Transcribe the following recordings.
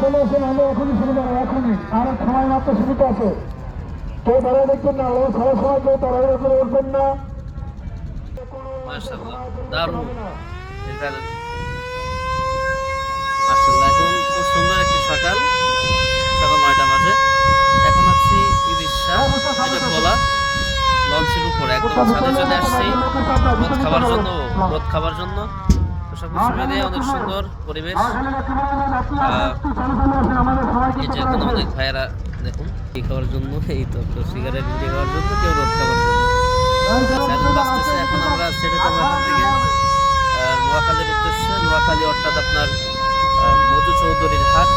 চলে আসেন, আমরা এখনই শুরু করি, এখনই আর সময় মাত্র সীমিত আছে। কেউ দাঁড়ায় দেখবেন না, সারা সময় কেউ তাড়াহুড়ো করে উঠবেন না। মাশাআল্লাহ, দারুণ মাশাআল্লাহ। এখন খুব সুন্দর একটি সকাল 9টা বাজে। এখন আছি ইলিশা, এটা খোলা লঞ্চের উপরে একদম ছাদে চলে আসছি রোদ খাবার জন্য। তো সবকিছু মিলিয়ে অনেক সুন্দর পরিবেশ। এই যে এখন অনেক ভাইয়েরা দেখুন কি খাওয়ার জন্য, এই তো সিগারেট বিড়ি খাওয়ার জন্য, কেউ রোদ খাবার জন্য বাঁচতেছে। এখন আমরা ছেড়ে যাবো এখান থেকে নোয়াখালীর উদ্দেশ্যে। নোয়াখালী অর্থাৎ আপনার মধু চৌধুরীর হাট।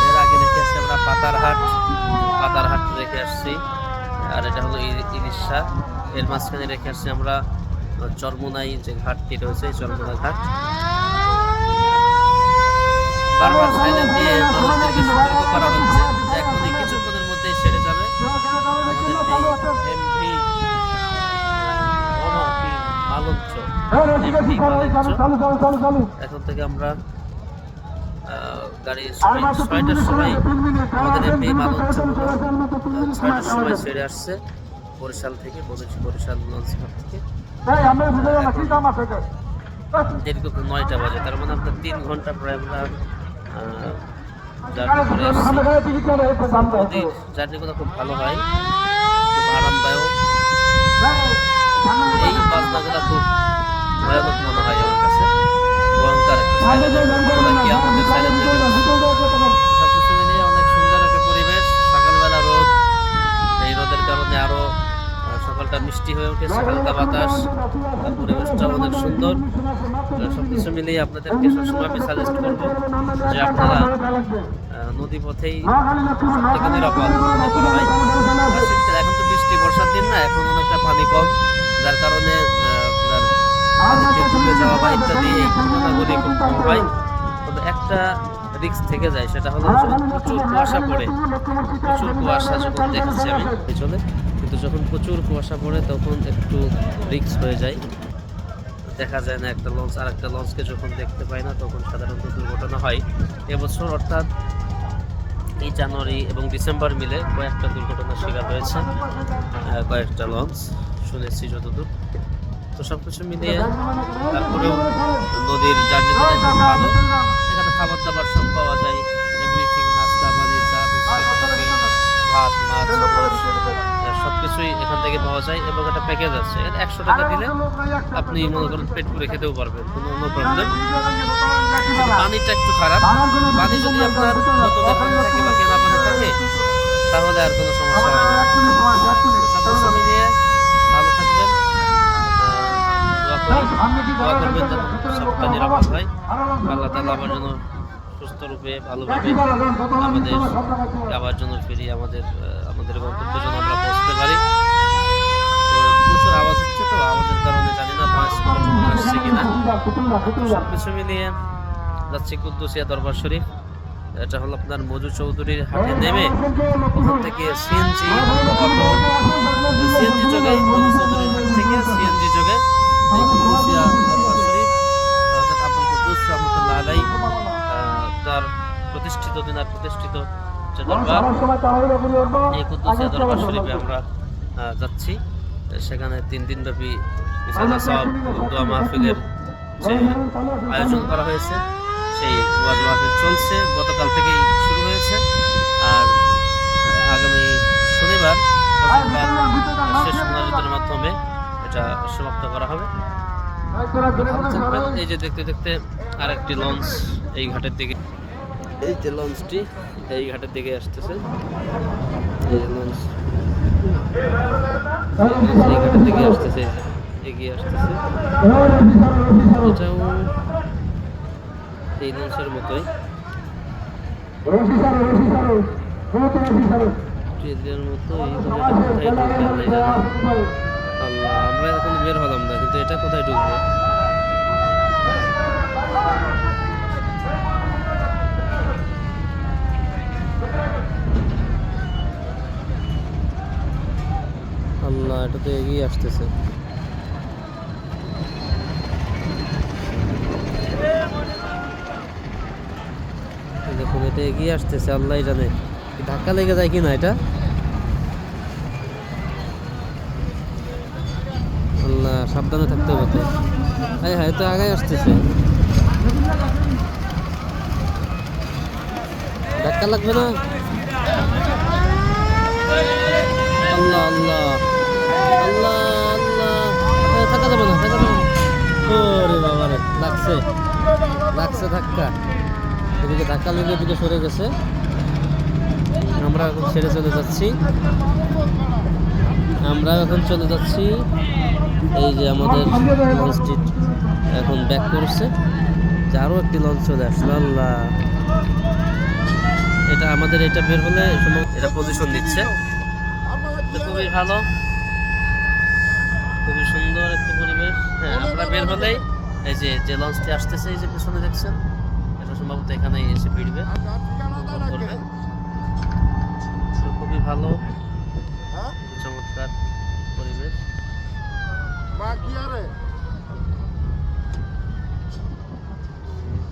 এর আগে রেখে আসছি আমরা পাতার হাট রেখে আসছি। আর এটা হলো ইলিশা। এর মাঝখানে রেখে আসছি আমরা চরমোনাই যে ঘাটটি রয়েছে, চরমোনা ঘাট। বারবার সাইলেন্ট দিয়ে মানুষদেরকে সতর্ক করা হচ্ছে যে এখনই কিছুক্ষণের মধ্যেই ছেড়ে যাবে এখন থেকে আমরা গাড়ি 6টার সময় আমাদের এমপি মালঞ্চ 6টার সময় ছেড়ে আসছে বরিশাল থেকে, বরিশাল লঞ্চ ঘাট থেকে। দীর্ঘ 9টা বাজে, তার মানে আপনার 3 ঘন্টা প্রায় আমরা জার্নি করে আসছি। জার্নিগুলো খুব ভালো হয়, খুব আরামদায়ক। এই বাজনাগুলো খুব ভয়ানক মনে হয় আমার কাছে, ভয়ঙ্কর একটা সবকিছু মিলিয়ে অনেক সুন্দর একটা পরিবেশ। সকালবেলা রোদ, এই রোদের কারণে আরো সকালটা মিষ্টি হয়ে উঠেছে, হালকা বাতাস, আর পরিবেশটা অনেক সুন্দর। সবকিছু মিলিয়ে আপনাদেরকে সবসময় আমি সাজেস্ট করবো যে আপনারা নদী পথেই সবথেকে নিরাপদ মনে করা হয়। শীতকাল এখন তো বৃষ্টি, বর্ষার দিন না, এখন অনেকটা পানি কম, যার কারণে ডুবে যাওয়া বা ইত্যাদি এই ঘটনাগুলি খুব কম হয়। তবে একটা রিস্ক থেকে যায়, সেটা হলো প্রচুর কুয়াশা পড়ে। প্রচুর কুয়াশা যখন দেখেছি আমি চলে, কিন্তু যখন প্রচুর কুয়াশা পড়ে তখন একটু রিস্ক হয়ে যায়, দেখা যায় না একটা লঞ্চ আর একটা লঞ্চকে যখন দেখতে পাই না, তখন সাধারণত দুর্ঘটনা হয়। এবছর অর্থাৎ এই জানুয়ারি এবং ডিসেম্বর মিলে কয়েকটা দুর্ঘটনার শিকার হয়েছে কয়েকটা লঞ্চ, শুনেছি যতদূর। তো সব কিছু মিলিয়ে তারপরেও নদীর জার্নিটা খুব ভালো। এখানে খাবার দাবার সব পাওয়া যায়, এভরিথিং, নাস্তা পানি, চা, বিস্কুট, কফি, ভাত, মাছ, সব কিছুই এখান থেকে পাওয়া যায়। এবং একটা প্যাকেজ আছে, 100 টাকা দিলে আপনি মনে করেন পেট পুরে খেতেও পারবেন, কোনো প্রবলেম। পানিটা একটু খারাপ, পানি যদি আপনার বোতলে পানি থাকে বা কেনা পানি থাকে তাহলে আর কোনো সমস্যা হয় না। সব কিছু মিলিয়ে ভালো থাকবেন, দোয়া করবেন যেন সবটা নিরাপদ হয়। আল্লাহ তাআলা আমার জন্য সুস্থ রূপে ভালোভাবে আমাদের আবার জন্য ফিরিয়ে আমাদের গন্তব্যে যেন আমরা পৌঁছতে পারি। তো প্রচুর আওয়াজ হচ্ছে, তো আওয়াজের কারণে জানি না ভয়েস কন্ট্রোল আসছে কিনা। সব কিছু মিলিয়ে যাচ্ছি কুদ্দুসিয়া দরবার শরীফ। এটা হলো আপনার মধু চৌধুরীর হাটে নেমে ওখান থেকে সিএনজি যোগে, মধু চৌধুরীর হাট থেকে সিএনজি যোগে এই কুদ্দুসিয়া দরবার শরীফ অর্থাৎ আব্দুল কুদ্দুস রহমতুল্লাহ আলাইহি তার প্রতিষ্ঠিত যে দরবার, এই কুদ্দুসিয়া দরবার শরীফে আমরা যাচ্ছি। সেখানে 3 দিনব্যাপী ইসালা সাওয়াব দোয়া মাহফিলের যে আয়োজন করা হয়েছে, সেই ওয়াজ মাহফিল চলছে, গতকাল থেকেই শুরু হয়েছে। আর আগামী শনিবার শেষ মোনাজাতের মাধ্যমে এটা সমাপ্ত করা হবে। এই যে দেখতে দেখতে আরেকটি লঞ্চ এই ঘাটের দিকে, এই যে লঞ্চটি এই ঘাটের দিকে আসতেছে, এই যে লঞ্চ এই ঘাটের দিকে আসতেছে, এগিয়ে আসতেছে। এটাও এই লঞ্চের মতোই ট্রেনের মতোই। আল্লাহ, আমরা এখন বের হলাম না, কিন্তু এটা কোথায় ঢুকবো? আল্লাহ, এটা তো এগিয়ে আসতেছে। দেখুন এটা এগিয়ে আসতেছে, আল্লাহ জানে কি ধাক্কা লেগে যায় কিনা এটা। আল্লাহ, সাবধানে থাকতে হবে তো। হ্যাঁ হ্যাঁ, তো আগায় আসতেছে, ধাক্কা লাগবে না। আল্লাহ আল্লাহ আল্লাহ আল্লাহ, থাকা যাবে না, থাকা যাবে না। ওরে বাবা রে, লাগছে লাগছে ধাক্কা। এদিকে ধাক্কা লেগে এদিকে সরে গেছে। আমরা এখন ছেড়ে চলে যাচ্ছি, আমরা এখন চলে যাচ্ছি। এই যে আমাদের লঞ্চটি এখন ব্যাক করছে, যে আরও একটি লঞ্চ চলে আসলো। আল্লাহ, এটা আমাদের এটা বের হলে এটা পজিশন দিচ্ছে, তো খুবই ভালো, খুবই সুন্দর একটি পরিবেশ। হ্যাঁ, আমরা বের হলেই এই যে লঞ্চটি আসতেছে, এই যে পিছনে দেখছেন, এটা সম্ভবত এখানেই এসে ভিড়বে, করবে। তো খুবই ভালো, চমৎকার পরিবেশ।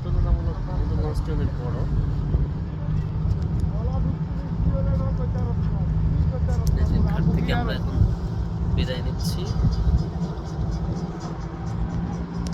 তুলনামূলক লঞ্চটি অনেক বড়। এই যে ঘাট থেকে আমরা এখন বিদায় নিচ্ছি।